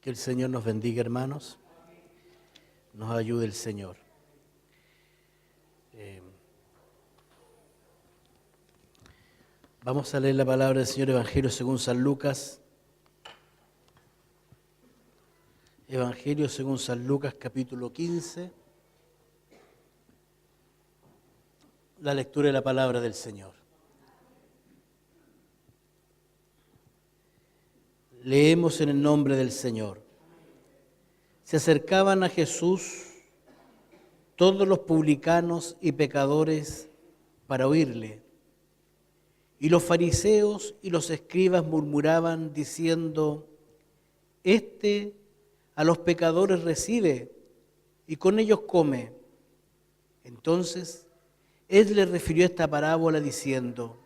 Que el Señor nos bendiga, hermanos. Nos ayude el Señor. Vamos a leer la palabra del Señor, Evangelio según San Lucas. Evangelio según San Lucas, capítulo 15. La lectura de la palabra del Señor. Leemos en el nombre del Señor. Se acercaban a Jesús todos los publicanos y pecadores para oírle. Y los fariseos y los escribas murmuraban diciendo: Este a los pecadores recibe y con ellos come. Entonces él les refirió esta parábola diciendo: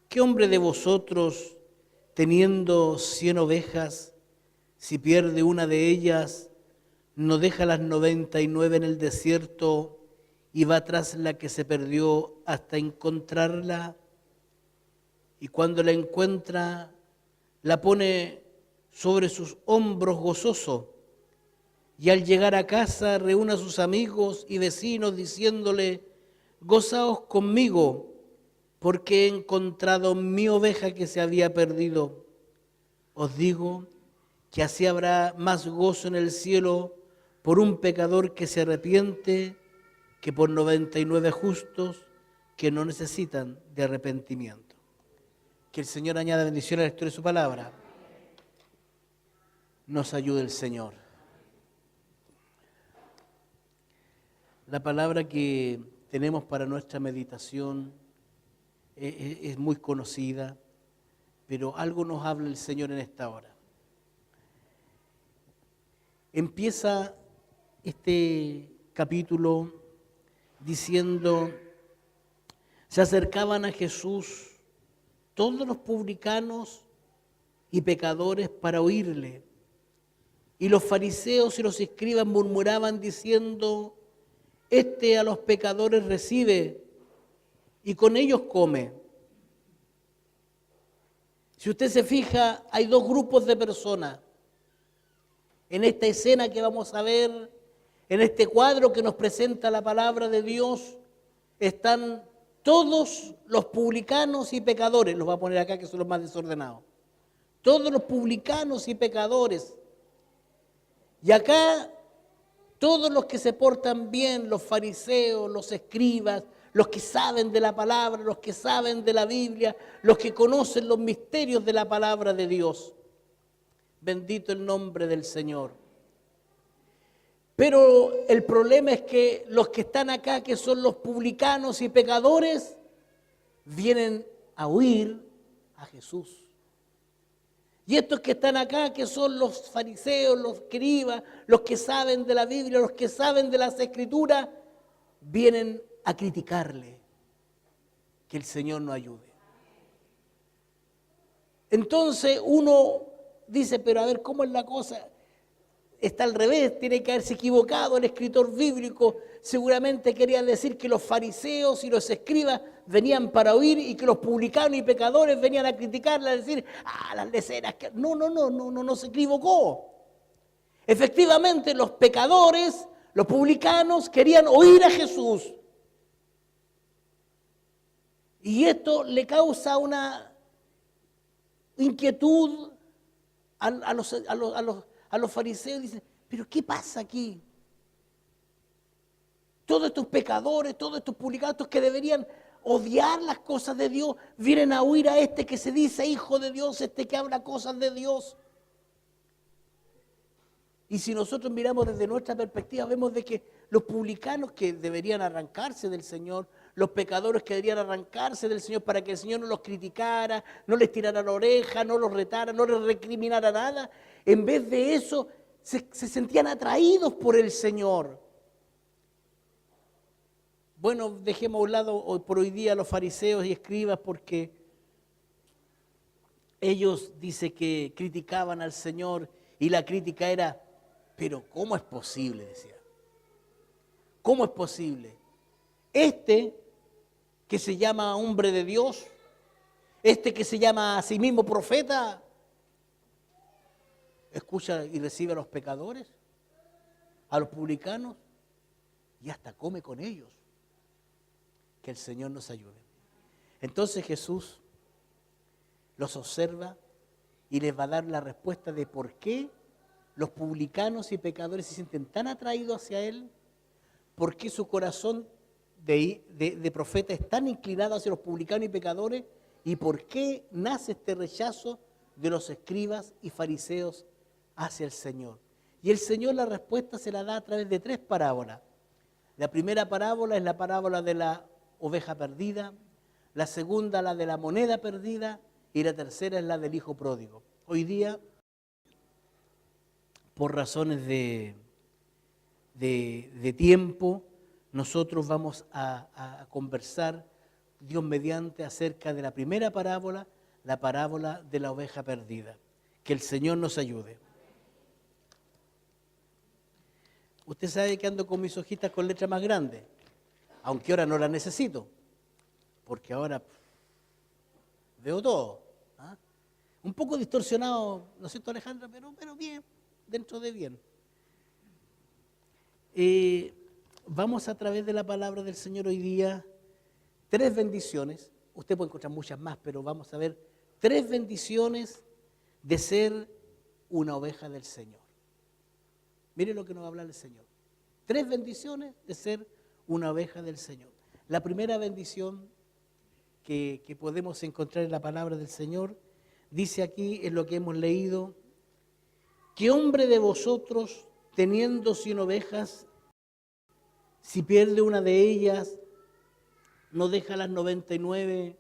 ¿Qué hombre de vosotros, teniendo 100 ovejas, si pierde una de ellas, no deja las 99 en el desierto y va tras la que se perdió hasta encontrarla? Y cuando la encuentra, la pone sobre sus hombros gozoso. Y al llegar a casa, reúne a sus amigos y vecinos diciéndole: Gozaos conmigo, porque he encontrado mi oveja que se había perdido. Os digo que así habrá más gozo en el cielo por un pecador que se arrepiente que por 99 justos que no necesitan de arrepentimiento. Que el Señor añada bendición a la lectura de su palabra. Nos ayude el Señor. La palabra que tenemos para nuestra meditación es muy conocida, pero algo nos habla el Señor en esta hora. Empieza este capítulo diciendo: se acercaban a Jesús todos los publicanos y pecadores para oírle. Y los fariseos y los escribas murmuraban diciendo: Este a los pecadores recibe y con ellos come. Si usted se fija, hay dos grupos de personas. En esta escena que vamos a ver, en este cuadro que nos presenta la palabra de Dios, están todos los publicanos y pecadores. Los voy a poner acá que son los más desordenados. Todos los publicanos y pecadores. Y acá todos los que se portan bien, los fariseos, los escribas, los que saben de la palabra, los que saben de la Biblia, los que conocen los misterios de la palabra de Dios. Bendito el nombre del Señor. Pero el problema es que los que están acá, que son los publicanos y pecadores, vienen a oír a Jesús. Y estos que están acá, que son los fariseos, los escribas, los que saben de la Biblia, los que saben de las Escrituras, vienen a criticarle. Que el Señor nos ayude. Entonces uno dice: pero a ver, ¿cómo es la cosa? Está al revés, tiene que haberse equivocado el escritor bíblico. Seguramente quería decir que los fariseos y los escribas venían para oír y que los publicanos y pecadores venían a criticarla, a decir: las leceras. No se equivocó. Efectivamente, los pecadores, los publicanos querían oír a Jesús. Y esto le causa una inquietud a los fariseos. Dicen: ¿pero qué pasa aquí? Todos estos pecadores, todos estos publicanos, estos que deberían odiar las cosas de Dios, vienen a oír a este que se dice hijo de Dios, este que habla cosas de Dios. Y si nosotros miramos desde nuestra perspectiva, vemos de que los publicanos que deberían arrancarse del Señor, los pecadores que deberían arrancarse del Señor para que el Señor no los criticara, no les tirara la oreja, no los retara, no les recriminara nada, en vez de eso se sentían atraídos por el Señor. Bueno, dejemos a un lado por hoy día a los fariseos y escribas, porque ellos dice que criticaban al Señor y la crítica era: pero ¿cómo es posible? Decía. ¿Cómo es posible? Este que se llama hombre de Dios, este que se llama a sí mismo profeta, escucha y recibe a los pecadores, a los publicanos, y hasta come con ellos. Que el Señor nos ayude. Entonces Jesús los observa y les va a dar la respuesta de por qué los publicanos y pecadores se sienten tan atraídos hacia Él, por qué su corazón de profeta es tan inclinado hacia los publicanos y pecadores, y por qué nace este rechazo de los escribas y fariseos hacia el Señor. Y el Señor la respuesta se la da a través de 3 parábolas. La primera parábola es la parábola de la oveja perdida, la segunda la de la moneda perdida y la tercera es la del hijo pródigo. Hoy día, por razones de tiempo, nosotros vamos a conversar, Dios mediante, acerca de la primera parábola, la parábola de la oveja perdida. Que el Señor nos ayude. Usted sabe que ando con mis hojitas con letra más grande, aunque ahora no las necesito, porque ahora veo todo. ¿Ah? Un poco distorsionado, ¿no es cierto, Alejandra? Pero bien, dentro de bien. Vamos a través de la palabra del Señor hoy día, 3 bendiciones. Usted puede encontrar muchas más, pero vamos a ver 3 bendiciones de ser una oveja del Señor. Mire lo que nos va a hablar el Señor. 3 bendiciones de ser una oveja del Señor. La primera bendición que podemos encontrar en la palabra del Señor, dice aquí en lo que hemos leído, ¿qué hombre de vosotros, teniendo 100 ovejas, si pierde una de ellas, no deja las 99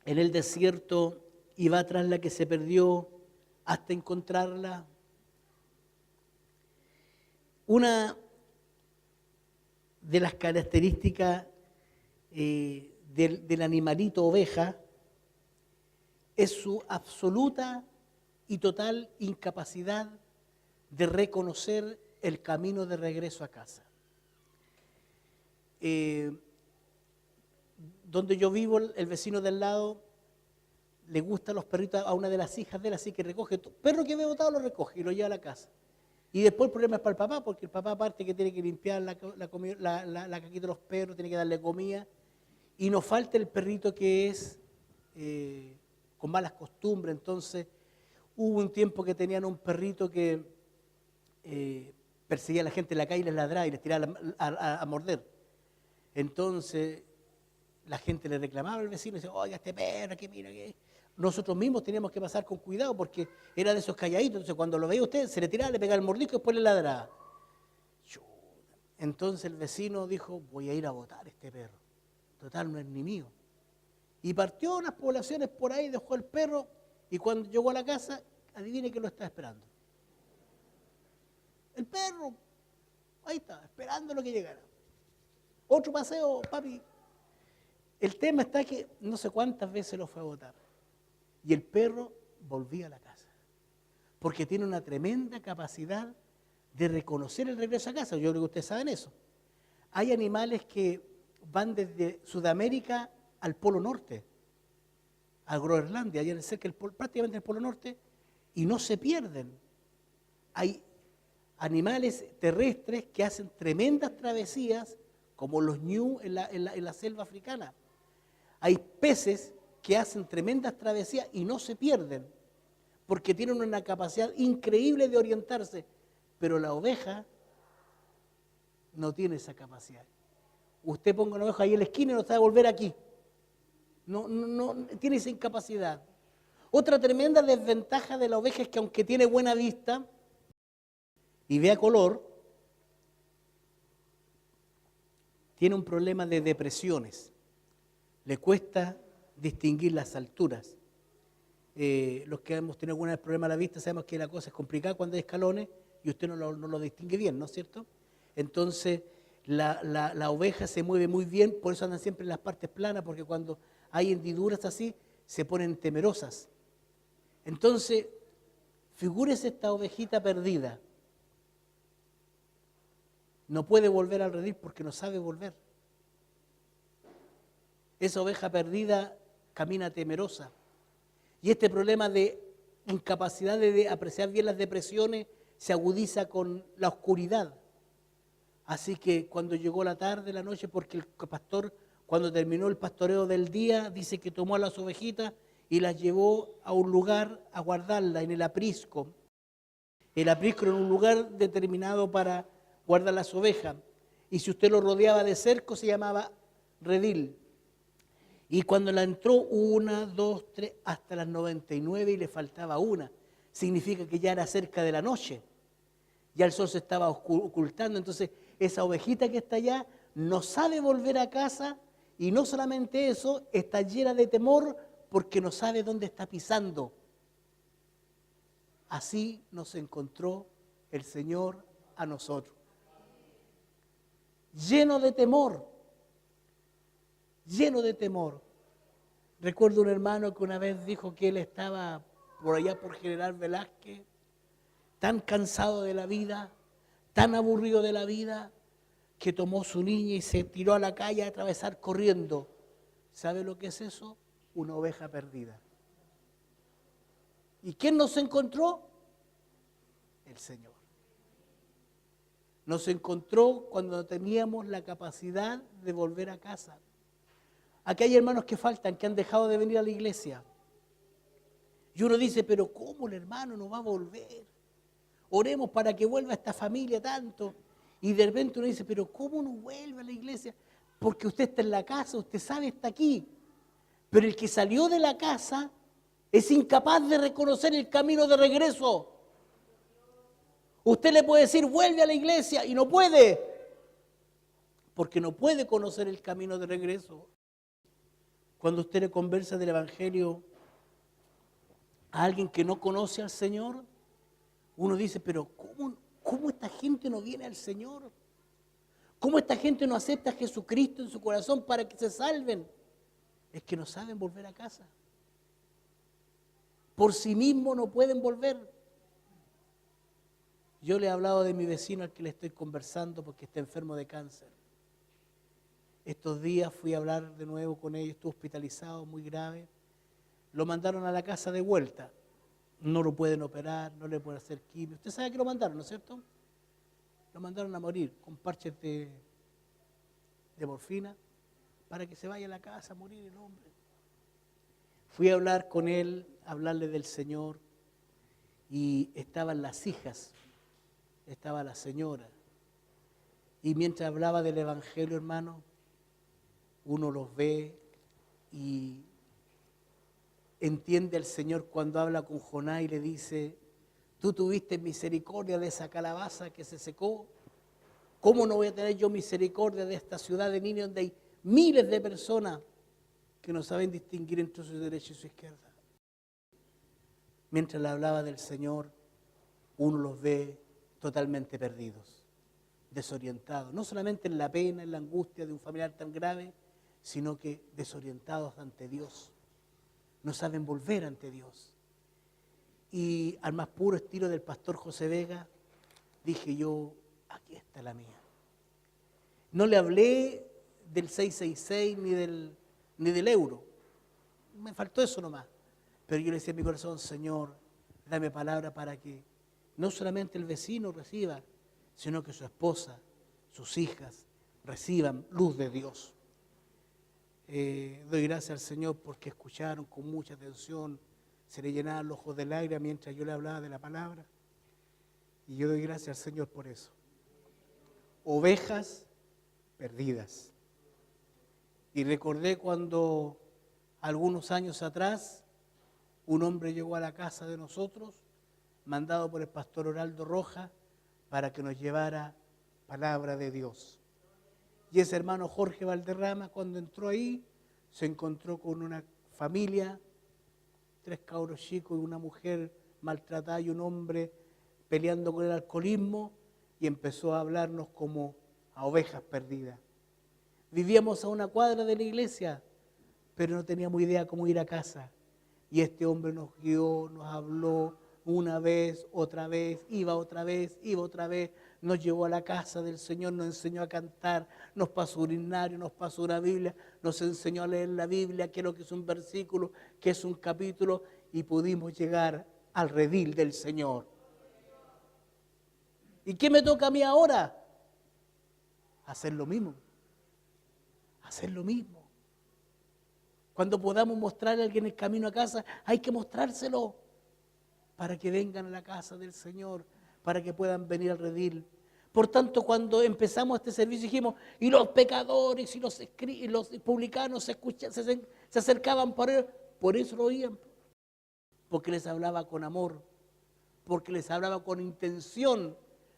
en el desierto y va tras la que se perdió hasta encontrarla? Una de las características del animalito oveja es su absoluta y total incapacidad de reconocer el camino de regreso a casa. Donde yo vivo, el vecino del lado le gustan los perritos a una de las hijas de él, así que recoge todo. Perro que ve botado lo recoge y lo lleva a la casa. Y después el problema es para el papá, porque el papá aparte que tiene que limpiar la caquita de los perros, tiene que darle comida, y nos falta el perrito que es con malas costumbres. Entonces hubo un tiempo que tenían un perrito que perseguía a la gente en la calle y les ladraba y les tiraba a morder. Entonces la gente le reclamaba al vecino y decía, oiga, este perro, que mira que... Nosotros mismos teníamos que pasar con cuidado porque era de esos calladitos. Entonces cuando lo veía usted, se le tiraba, le pegaba el mordisco y después le ladraba. Entonces el vecino dijo, voy a ir a botar este perro. Total, no es ni mío. Y partió a unas poblaciones por ahí, dejó el perro y cuando llegó a la casa, adivine que lo estaba esperando. El perro, ahí está, esperando lo que llegara. Otro paseo, papi. El tema está que no sé cuántas veces lo fue a botar. Y el perro volvía a la casa. Porque tiene una tremenda capacidad de reconocer el regreso a casa. Yo creo que ustedes saben eso. Hay animales que van desde Sudamérica al Polo Norte, a Groenlandia, allá cerca prácticamente el Polo Norte, y no se pierden. Hay animales terrestres que hacen tremendas travesías, como los ñu en la selva africana. Hay peces que hacen tremendas travesías y no se pierden, porque tienen una capacidad increíble de orientarse, pero la oveja no tiene esa capacidad. Usted ponga una oveja ahí en la esquina y no sabe volver aquí. No tiene esa incapacidad. Otra tremenda desventaja de la oveja es que aunque tiene buena vista y ve a color, tiene un problema de depresiones. Le cuesta distinguir las alturas. Los que hemos tenido algún problema a la vista sabemos que la cosa es complicada cuando hay escalones y usted no lo distingue bien, ¿no es cierto? Entonces la oveja se mueve muy bien, por eso andan siempre en las partes planas, porque cuando hay hendiduras así se ponen temerosas. Entonces, figúrese esta ovejita perdida. No puede volver al redil porque no sabe volver. Esa oveja perdida camina temerosa. Y este problema de incapacidad de apreciar bien las depresiones se agudiza con la oscuridad. Así que cuando llegó la tarde, la noche, porque el pastor, cuando terminó el pastoreo del día, dice que tomó a las ovejitas y las llevó a un lugar a guardarlas, en el aprisco. El aprisco era un lugar determinado para guardar las ovejas. Y si usted lo rodeaba de cerco, se llamaba redil. Y cuando la entró 1, 2, 3, hasta las 99 y le faltaba una, significa que ya era cerca de la noche. Ya el sol se estaba ocultando, entonces esa ovejita que está allá no sabe volver a casa y no solamente eso, está llena de temor porque no sabe dónde está pisando. Así nos encontró el Señor a nosotros. Lleno de temor, lleno de temor. Recuerdo un hermano que una vez dijo que él estaba por allá por General Velázquez, tan cansado de la vida, tan aburrido de la vida, que tomó su niña y se tiró a la calle a atravesar corriendo. ¿Sabe lo que es eso? Una oveja perdida. ¿Y quién nos encontró? El Señor. Nos encontró cuando no teníamos la capacidad de volver a casa. Aquí hay hermanos que faltan, que han dejado de venir a la iglesia. Y uno dice, pero ¿cómo el hermano no va a volver? Oremos para que vuelva esta familia tanto. Y de repente uno dice, pero ¿cómo no vuelve a la iglesia? Porque usted está en la casa, usted sabe, está aquí. Pero el que salió de la casa es incapaz de reconocer el camino de regreso. Usted le puede decir, vuelve a la iglesia, y no puede. Porque no puede conocer el camino de regreso. Cuando usted le conversa del Evangelio a alguien que no conoce al Señor, uno dice, pero ¿cómo esta gente no viene al Señor? ¿Cómo esta gente no acepta a Jesucristo en su corazón para que se salven? Es que no saben volver a casa. Por sí mismos no pueden volver. Yo le he hablado de mi vecino al que le estoy conversando porque está enfermo de cáncer. Estos días fui a hablar de nuevo con él, estuvo hospitalizado, muy grave. Lo mandaron a la casa de vuelta. No lo pueden operar, no le pueden hacer quimio. Usted sabe que lo mandaron, ¿no es cierto? Lo mandaron a morir con parches de morfina para que se vaya a la casa a morir el hombre. Fui a hablar con él, a hablarle del Señor, y estaban las hijas, estaba la señora. Y mientras hablaba del Evangelio, hermano, uno los ve y entiende al Señor cuando habla con Jonás y le dice, tú tuviste misericordia de esa calabaza que se secó. ¿Cómo no voy a tener yo misericordia de esta ciudad de Nínive donde hay miles de personas que no saben distinguir entre su derecha y su izquierda? Mientras le hablaba del Señor, uno los ve totalmente perdidos, desorientados, no solamente en la pena, en la angustia de un familiar tan grave, sino que desorientados ante Dios. No saben volver ante Dios. Y al más puro estilo del pastor José Vega, dije yo, aquí está la mía. No le hablé del 666 ni del euro. Me faltó eso nomás. Pero yo le decía en mi corazón, Señor, dame palabra para que no solamente el vecino reciba, sino que su esposa, sus hijas, reciban luz de Dios. Doy gracias al Señor porque escucharon con mucha atención, se le llenaban los ojos de lágrimas mientras yo le hablaba de la palabra. Y yo doy gracias al Señor por eso. Ovejas perdidas. Y recordé cuando algunos años atrás un hombre llegó a la casa de nosotros, mandado por el pastor Oraldo Rojas, para que nos llevara palabra de Dios. Y ese hermano Jorge Valderrama, cuando entró ahí, se encontró con una familia, 3 cabros chicos y una mujer maltratada y un hombre peleando con el alcoholismo, y empezó a hablarnos como a ovejas perdidas. Vivíamos a una cuadra de la iglesia, pero no teníamos idea cómo ir a casa. Y este hombre nos guió, nos habló una vez, iba otra vez, nos llevó a la casa del Señor, nos enseñó a cantar, nos pasó un himnario, nos pasó una Biblia, nos enseñó a leer la Biblia, qué es lo que es un versículo, qué es un capítulo, y pudimos llegar al redil del Señor. ¿Y qué me toca a mí ahora? Hacer lo mismo. Hacer lo mismo. Cuando podamos mostrarle a alguien el camino a casa, hay que mostrárselo para que vengan a la casa del Señor, para que puedan venir al redil. Por tanto, cuando empezamos este servicio dijimos, y los pecadores y los publicanos se acercaban por eso lo oían, porque les hablaba con amor, porque les hablaba con intención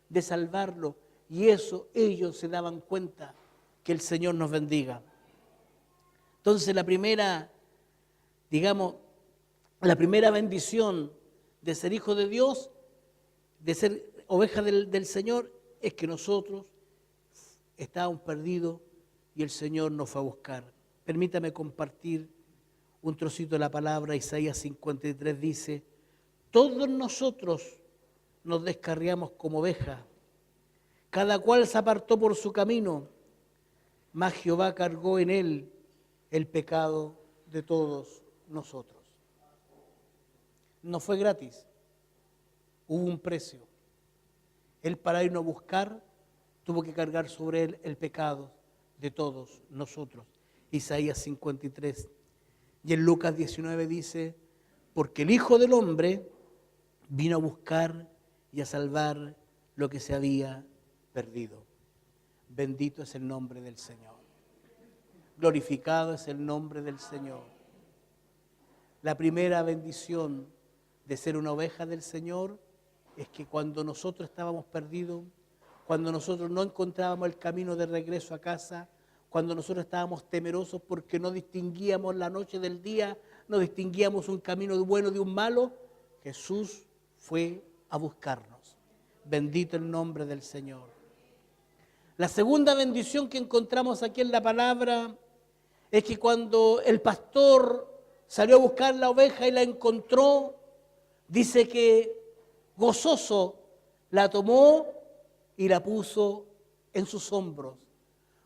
de salvarlo, y eso ellos se daban cuenta. Que el Señor nos bendiga. Entonces la primera bendición de ser hijo de Dios, de ser oveja del Señor, es que nosotros estábamos perdidos y el Señor nos fue a buscar. Permítame compartir un trocito de la palabra. Isaías 53 dice, todos nosotros nos descarriamos como ovejas, cada cual se apartó por su camino, mas Jehová cargó en él el pecado de todos nosotros. No fue gratis, hubo un precio. Él, para irnos a buscar, tuvo que cargar sobre él el pecado de todos nosotros. Isaías 53. Y en Lucas 19 dice, porque el Hijo del Hombre vino a buscar y a salvar lo que se había perdido. Bendito es el nombre del Señor. Glorificado es el nombre del Señor. La primera bendición de ser una oveja del Señor es que cuando nosotros estábamos perdidos, cuando nosotros no encontrábamos el camino de regreso a casa, cuando nosotros estábamos temerosos porque no distinguíamos la noche del día, no distinguíamos un camino bueno de un malo, Jesús fue a buscarnos. Bendito el nombre del Señor. La segunda bendición que encontramos aquí en la palabra es que cuando el pastor salió a buscar la oveja y la encontró, dice que gozoso la tomó y la puso en sus hombros,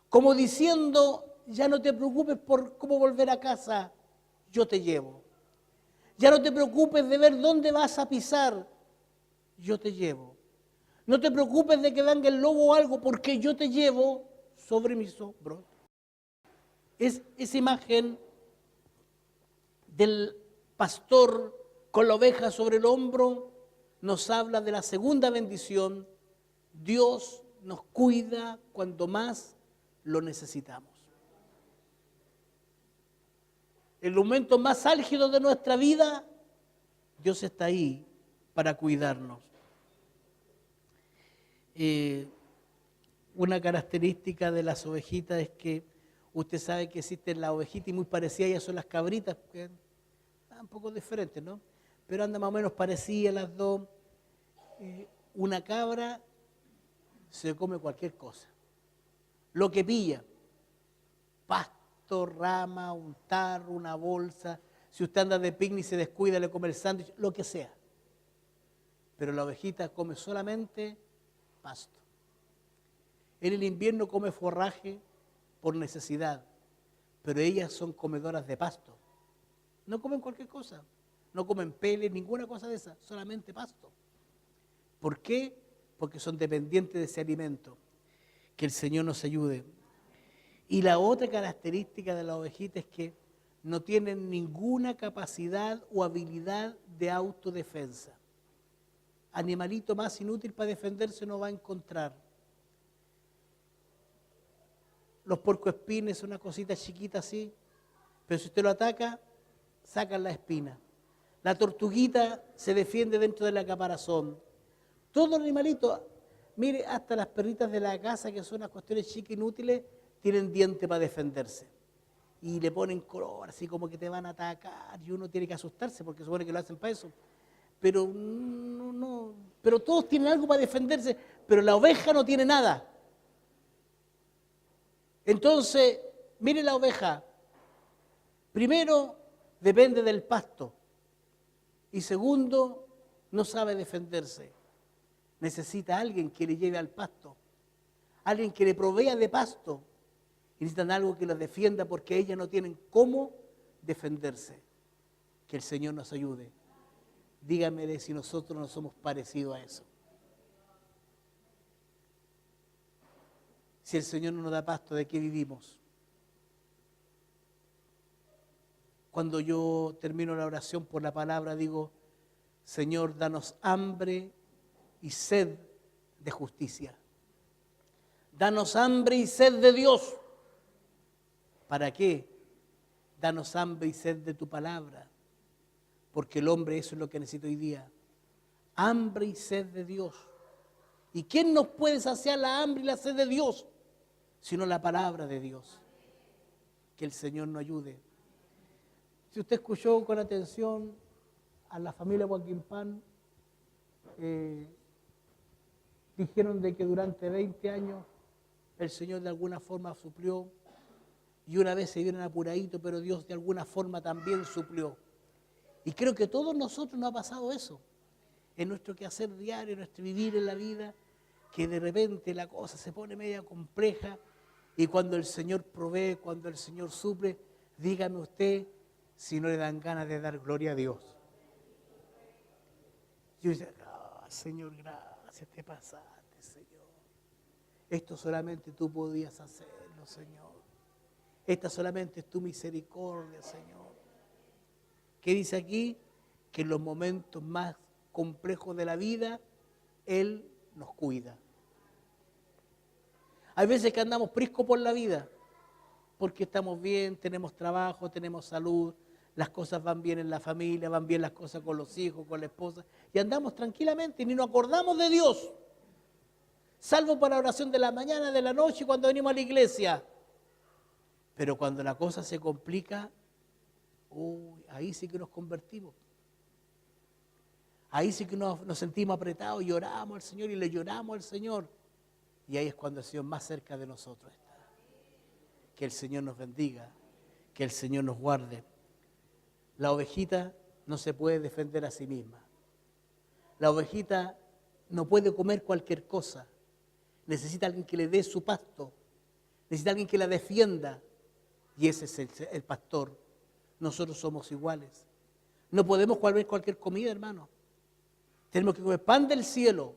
como diciendo, ya no te preocupes por cómo volver a casa, yo te llevo. Ya no te preocupes de ver dónde vas a pisar, yo te llevo. No te preocupes de que venga el lobo o algo, porque yo te llevo sobre mis hombros. Es esa imagen del pastor con la oveja sobre el hombro nos habla de la segunda bendición. Dios nos cuida cuando más lo necesitamos. En los momentos más álgidos de nuestra vida, Dios está ahí para cuidarnos. Una característica de las ovejitas es que usted sabe que existen las ovejitas y muy parecidas, ellas son las cabritas, que están un poco diferentes, ¿no? Pero andan más o menos parecidas las dos. Una cabra se come cualquier cosa, lo que pilla, pasto, rama, un tarro, una bolsa. Si usted anda de picnic y se descuida, le come el sándwich, lo que sea. Pero la ovejita come solamente pasto. En el invierno come forraje por necesidad, pero ellas son comedoras de pasto. No comen cualquier cosa, no comen pele, ninguna cosa de esa, solamente pasto. ¿Por qué? Porque son dependientes de ese alimento. Que el Señor nos ayude. Y la otra característica de la ovejita es que no tienen ninguna capacidad o habilidad de autodefensa. Animalito más inútil para defenderse no va a encontrar. Los puercoespines son una cosita chiquita así, pero si usted lo ataca, sacan la espina. La tortuguita se defiende dentro de la caparazón. Todo animalito, mire, hasta las perritas de la casa, que son unas cuestiones chicas inútiles, tienen dientes para defenderse. Y le ponen color, así como que te van a atacar, y uno tiene que asustarse porque supone que lo hacen para eso. Pero no, pero todos tienen algo para defenderse, pero la oveja no tiene nada. Entonces, mire la oveja, primero depende del pasto y segundo, no sabe defenderse. Necesita a alguien que le lleve al pasto, alguien que le provea de pasto. Y necesitan algo que los defienda porque ellas no tienen cómo defenderse. Que el Señor nos ayude. Dígame si nosotros no somos parecidos a eso. Si el Señor no nos da pasto, ¿de qué vivimos? Cuando yo termino la oración por la palabra, digo, Señor, danos hambre y sed de justicia. Danos hambre y sed de Dios. ¿Para qué? Danos hambre y sed de tu palabra. Porque el hombre eso es lo que necesita hoy día. Hambre y sed de Dios. ¿Y quién nos puede saciar la hambre y la sed de Dios? Sino la palabra de Dios. Que el Señor nos ayude. Si usted escuchó con atención a la familia Joaquín Pan, dijeron de que durante 20 años el Señor de alguna forma suplió y una vez se vieron apuraditos, pero Dios de alguna forma también suplió. Y creo que a todos nosotros nos ha pasado eso, en nuestro quehacer diario, en nuestro vivir en la vida, que de repente la cosa se pone media compleja y cuando el Señor provee, cuando el Señor suple, dígame usted si no le dan ganas de dar gloria a Dios. Yo decía, Señor, gracias, te pasaste, Señor. Esto solamente tú podías hacerlo, Señor. Esta solamente es tu misericordia, Señor. ¿Qué dice aquí? Que en los momentos más complejos de la vida, Él nos cuida. Hay veces que andamos priscos por la vida, porque estamos bien, tenemos trabajo, tenemos salud, las cosas van bien en la familia, van bien las cosas con los hijos, con la esposa, y andamos tranquilamente y ni nos acordamos de Dios, salvo para la oración de la mañana, de la noche, cuando venimos a la iglesia. Pero cuando la cosa se complica, ahí sí que nos convertimos. Ahí sí que nos sentimos apretados, lloramos al Señor y le lloramos al Señor. Y ahí es cuando el Señor más cerca de nosotros está. Que el Señor nos bendiga, que el Señor nos guarde. La ovejita no se puede defender a sí misma. La ovejita no puede comer cualquier cosa. Necesita alguien que le dé su pasto. Necesita alguien que la defienda. Y ese es el pastor. Nosotros somos iguales. No podemos comer cualquier comida, hermano. Tenemos que comer pan del cielo.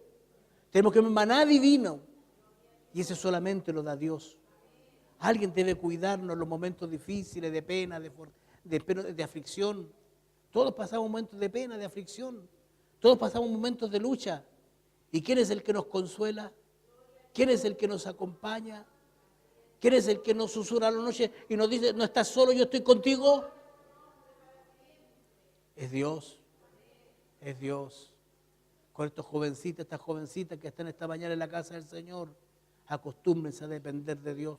Tenemos que comer maná divino. Y ese solamente lo da Dios. Alguien debe cuidarnos en los momentos difíciles, de pena, de aflicción. Todos pasamos momentos de pena, de aflicción. Todos pasamos momentos de lucha. ¿Y quién es el que nos consuela? ¿Quién es el que nos acompaña? ¿Quién es el que nos susurra a la noche y nos dice, no estás solo, yo estoy contigo? Es Dios. Es Dios. Con estas jovencitas que están esta mañana en la casa del Señor, acostúmbrense a depender de Dios.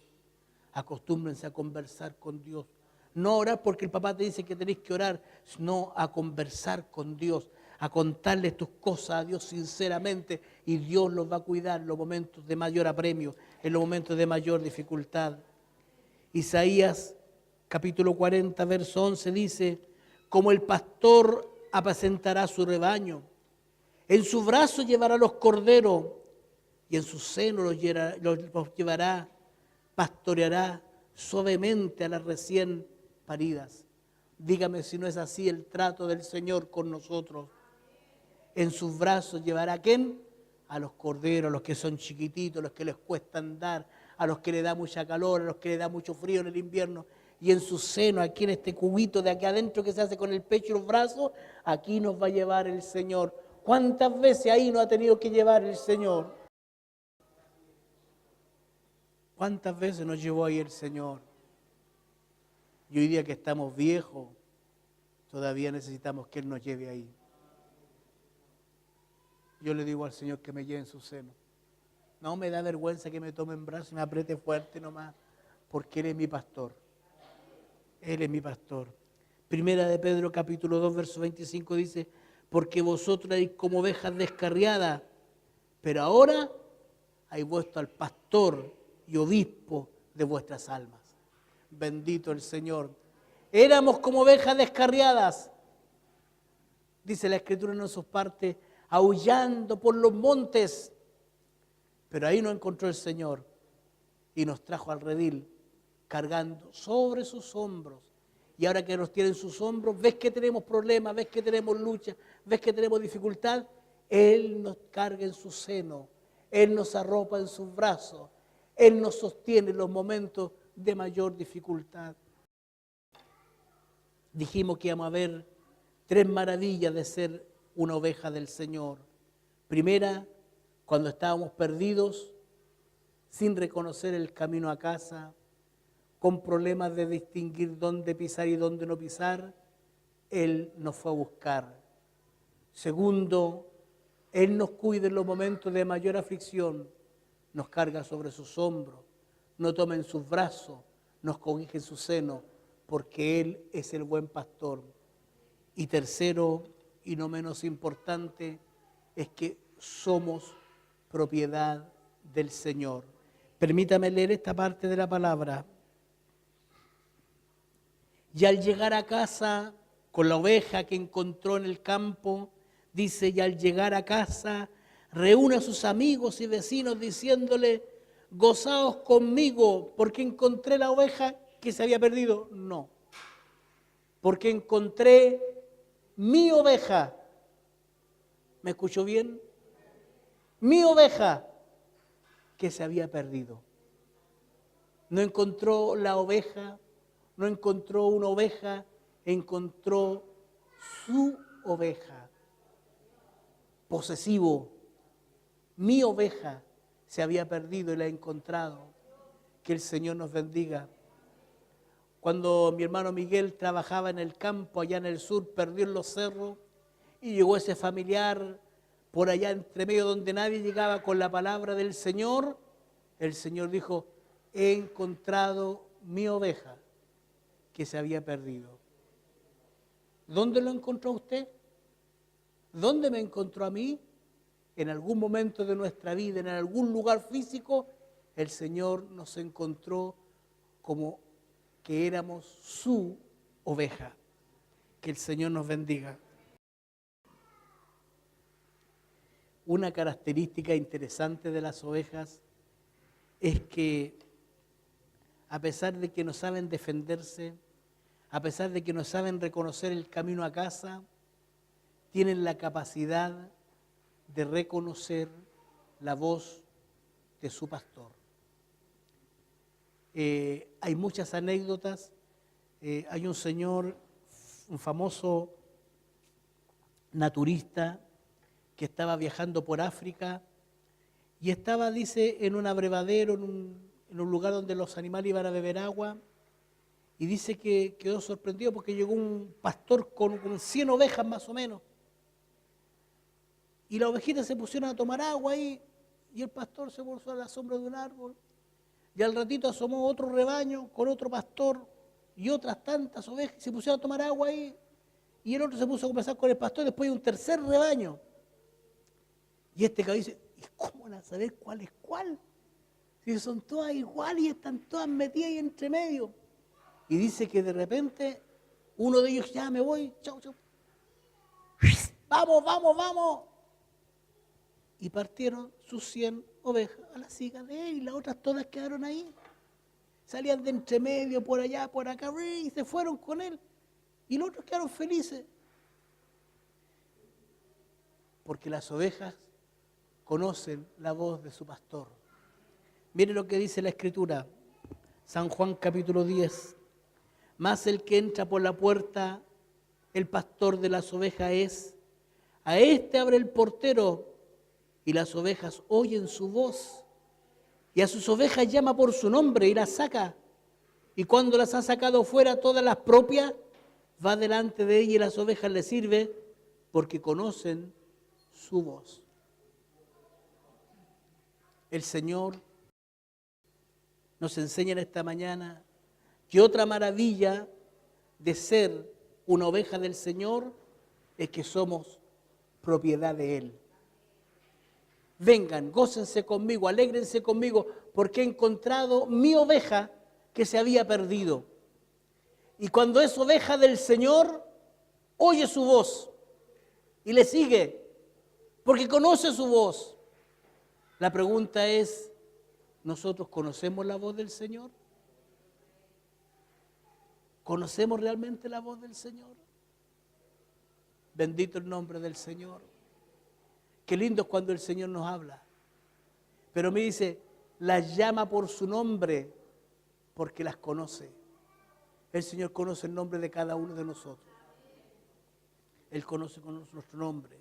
Acostúmbrense a conversar con Dios. No orar porque el papá te dice que tenés que orar, sino a conversar con Dios, a contarle tus cosas a Dios sinceramente y Dios los va a cuidar en los momentos de mayor apremio, en los momentos de mayor dificultad. Isaías capítulo 40, verso 11 dice, como el pastor apacentará su rebaño, en su brazo llevará los corderos y en su seno los llevará, pastoreará suavemente a las recién paridas. Dígame si no es así el trato del Señor con nosotros. En sus brazos llevará ¿a quién? A los corderos, a los que son chiquititos, a los que les cuesta andar, a los que le da mucha calor, a los que le da mucho frío en el invierno. Y en su seno, aquí en este cubito de aquí adentro que se hace con el pecho y los brazos, aquí nos va a llevar el Señor. ¿Cuántas veces ahí nos ha tenido que llevar el Señor? ¿Cuántas veces nos llevó ahí el Señor? Y hoy día que estamos viejos, todavía necesitamos que Él nos lleve ahí. Yo le digo al Señor que me lleve en su seno. No me da vergüenza que me tome en brazos y me apriete fuerte nomás, porque Él es mi pastor. Él es mi pastor. Primera de Pedro capítulo 2, verso 25 dice, porque vosotros erais como ovejas descarriadas, pero ahora hay vuestro al pastor y obispo de vuestras almas. Bendito el Señor. Éramos como ovejas descarriadas, dice la Escritura en sus partes, aullando por los montes. Pero ahí nos encontró el Señor y nos trajo al redil, cargando sobre sus hombros y ahora que nos tiene en sus hombros, ves que tenemos problemas, ves que tenemos lucha, ves que tenemos dificultad, Él nos carga en su seno, Él nos arropa en sus brazos, Él nos sostiene en los momentos de mayor dificultad. Dijimos que íbamos a ver 3 maravillas de ser una oveja del Señor. Primera, cuando estábamos perdidos, sin reconocer el camino a casa, con problemas de distinguir dónde pisar y dónde no pisar, Él nos fue a buscar. Segundo, Él nos cuida en los momentos de mayor aflicción, nos carga sobre sus hombros, nos toma en sus brazos, nos cobija en su seno, porque Él es el buen pastor. Y tercero, y no menos importante, es que somos propiedad del Señor. Permítame leer esta parte de la palabra. Y al llegar a casa con la oveja que encontró en el campo, dice, y al llegar a casa, reúne a sus amigos y vecinos diciéndole, gozaos conmigo porque encontré la oveja que se había perdido. No, porque encontré mi oveja. ¿Me escuchó bien? Mi oveja que se había perdido. No encontró la oveja, no encontró una oveja, encontró su oveja. Posesivo. Mi oveja se había perdido y la he encontrado. Que el Señor nos bendiga. Cuando mi hermano Miguel trabajaba en el campo, allá en el sur, perdió en los cerros, y llegó ese familiar por allá entre medio donde nadie llegaba con la palabra del Señor, el Señor dijo, he encontrado mi oveja que se había perdido. ¿Dónde lo encontró usted? ¿Dónde me encontró a mí? En algún momento de nuestra vida, en algún lugar físico, el Señor nos encontró como que éramos su oveja. Que el Señor nos bendiga. Una característica interesante de las ovejas es que a pesar de que no saben defenderse, a pesar de que no saben reconocer el camino a casa, tienen la capacidad de reconocer la voz de su pastor. Hay muchas anécdotas. Hay un señor, un famoso naturista, que estaba viajando por África y estaba, dice, en un abrevadero, en un lugar donde los animales iban a beber agua, y dice que quedó sorprendido porque llegó un pastor con 100 ovejas más o menos, y las ovejitas se pusieron a tomar agua ahí, y el pastor se puso a la sombra de un árbol, y al ratito asomó otro rebaño con otro pastor y otras tantas ovejas, y se pusieron a tomar agua ahí, y el otro se puso a conversar con el pastor, después hay un tercer rebaño. Y este cabrón dice, ¿y cómo van a saber cuál es cuál? Si son todas iguales y están todas metidas ahí entre medio. Y dice que de repente uno de ellos, ya me voy, chau, chau. Vamos, vamos, vamos. Y partieron sus 100 ovejas a la siga de él y las otras todas quedaron ahí. Salían de entre medio, por allá, por acá, y se fueron con él. Y los otros quedaron felices. Porque las ovejas conocen la voz de su pastor. Mire lo que dice la Escritura, San Juan capítulo 10. Mas el que entra por la puerta, el pastor de las ovejas es, a este abre el portero, y las ovejas oyen su voz, y a sus ovejas llama por su nombre y las saca, y cuando las ha sacado fuera todas las propias, va delante de ella y las ovejas le sirve, porque conocen su voz. El Señor nos enseña en esta mañana que otra maravilla de ser una oveja del Señor es que somos propiedad de Él. Vengan, gócense conmigo, alégrense conmigo, porque he encontrado mi oveja que se había perdido. Y cuando es oveja del Señor, oye su voz y le sigue, porque conoce su voz. La pregunta es, ¿nosotros conocemos la voz del Señor? ¿Conocemos realmente la voz del Señor? Bendito el nombre del Señor. Qué lindo es cuando el Señor nos habla. Pero me dice, las llama por su nombre porque las conoce. El Señor conoce el nombre de cada uno de nosotros. Él conoce nuestro nombre,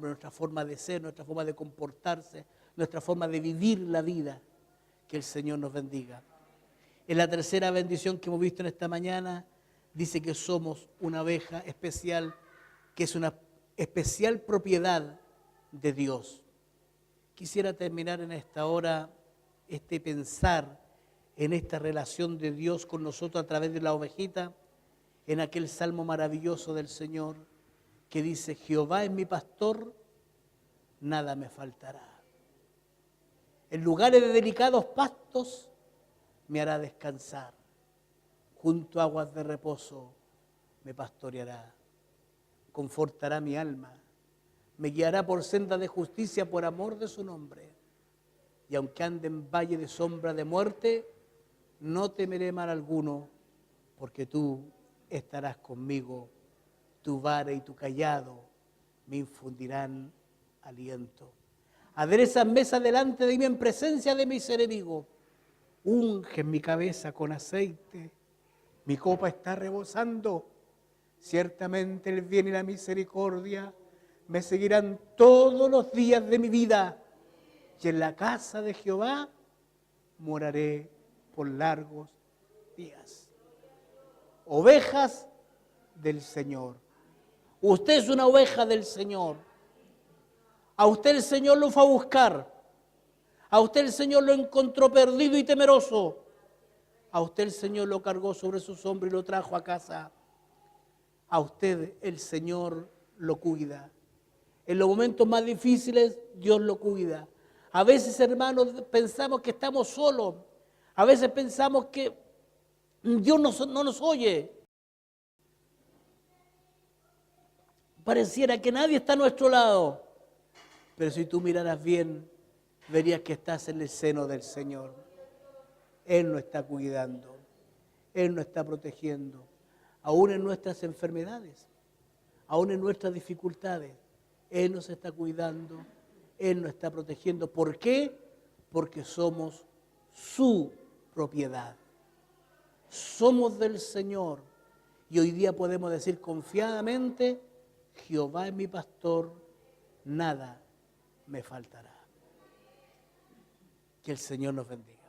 nuestra forma de ser, nuestra forma de comportarse, nuestra forma de vivir la vida. Que el Señor nos bendiga. En la tercera bendición que hemos visto en esta mañana, dice que somos una oveja especial, que es una especial propiedad de Dios. Quisiera terminar en esta hora pensar en esta relación de Dios con nosotros a través de la ovejita, en aquel salmo maravilloso del Señor que dice, Jehová es mi pastor, nada me faltará. En lugares de delicados pastos me hará descansar. Junto a aguas de reposo me pastoreará. Confortará mi alma. Me guiará por senda de justicia por amor de su nombre. Y aunque ande en valle de sombra de muerte, no temeré mal alguno, porque tú estarás conmigo. Tu vara y tu cayado me infundirán aliento. Aderezas mesa delante de mí en presencia de mis enemigos. Unge mi cabeza con aceite. Mi copa está rebosando. Ciertamente el bien y la misericordia me seguirán todos los días de mi vida. Y en la casa de Jehová moraré por largos días. Ovejas del Señor. Usted es una oveja del Señor. A usted el Señor lo fue a buscar. A usted el Señor lo encontró perdido y temeroso. A usted el Señor lo cargó sobre sus hombros y lo trajo a casa. A usted el Señor lo cuida. En los momentos más difíciles, Dios lo cuida. A veces, hermanos, pensamos que estamos solos. A veces pensamos que Dios no nos oye. Pareciera que nadie está a nuestro lado. Pero si tú miraras bien, verías que estás en el seno del Señor. Él nos está cuidando. Él nos está protegiendo. Aún en nuestras enfermedades, aún en nuestras dificultades, Él nos está cuidando, Él nos está protegiendo. ¿Por qué? Porque somos su propiedad. Somos del Señor. Y hoy día podemos decir confiadamente, Jehová es mi pastor, nada me faltará. Que el Señor nos bendiga.